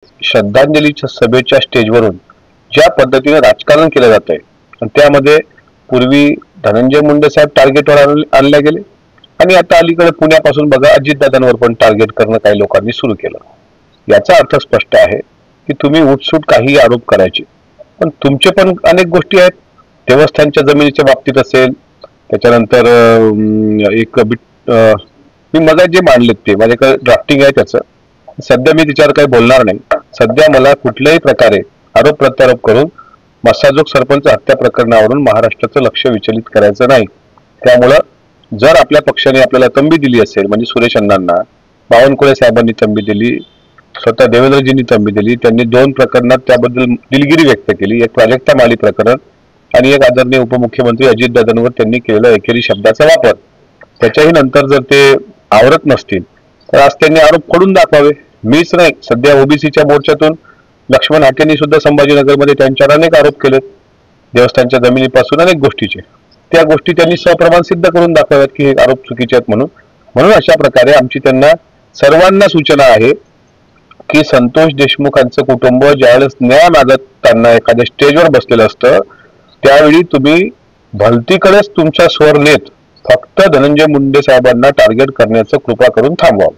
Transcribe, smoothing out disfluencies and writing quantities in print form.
श्रद्धांजलीच्या सभेच्या स्टेजवरून ज्या पद्धतीने राजकारण केलं जात आहे त्यामध्ये पूर्वी धनंजय मुंडे साहेब टार्गेटवर आणले गेले आणि आता अलीकडे पुण्यापासून बघा अजितदादांवर पण टार्गेट करणं काही लोकांनी सुरू केलं। याचा अर्थ स्पष्ट आहे की तुम्ही उठसूट काही आरोप करायचे, पण तुमचे पण अनेक गोष्टी आहेत। देवस्थानच्या जमिनीच्या बाबतीत असेल, त्याच्यानंतर मी मग जे मांडलेत ते माझ्याकडे ड्राफ्टिंग आहे त्याचं, सध्या मी त्याच्यावर काही बोलणार नाही। सध्या मला कुठल्याही प्रकारे आरोप प्रत्यारोप करून मस्साजोग सरपंच हत्या प्रकरणावरून महाराष्ट्राचं लक्ष विचलित करायचं नाही। त्यामुळं जर आपल्या पक्षाने आपल्याला तंबी दिली असेल, म्हणजे सुरेश अण्णांना, बावनकुळे साहेबांनी तंबी दिली, स्वतः देवेंद्रजींनी तंबी दिली, त्यांनी 2 प्रकरणात त्याबद्दल दिलगिरी व्यक्त केली, एक प्राजक्ता माळी प्रकरण आणि एक आदरणीय उपमुख्यमंत्री अजितदादांवर त्यांनी केलेला एकेरी शब्दाचा वापर। त्याच्याही नंतर जर ते आवरत नसतील तर आज त्यांनी आरोप खोडून दाखवावे। मीच नाही, सध्या ओबीसीच्या मोर्चातून लक्ष्मण हाकेंनी सुद्धा संभाजीनगरमध्ये त्यांच्यावर अनेक आरोप केलेत, देवस्थानच्या जमिनीपासून अनेक गोष्टीचे। त्या गोष्टी त्यांनी सप्रमाण सिद्ध करून दाखवाव्यात की हे आरोप चुकीचे आहेत म्हणून अशा प्रकारे आमची त्यांना सर्वांना सूचना आहे की संतोष देशमुखांचं कुटुंब ज्यावेळेस न्याय मागताना एखाद्या स्टेजवर बसलेलं असतं त्यावेळी तुम्ही भलतीकडेच तुमचा स्वर नेत फक्त धनंजय मुंडे साहेबांना टार्गेट करण्याचं कृपा करून थांबवावं।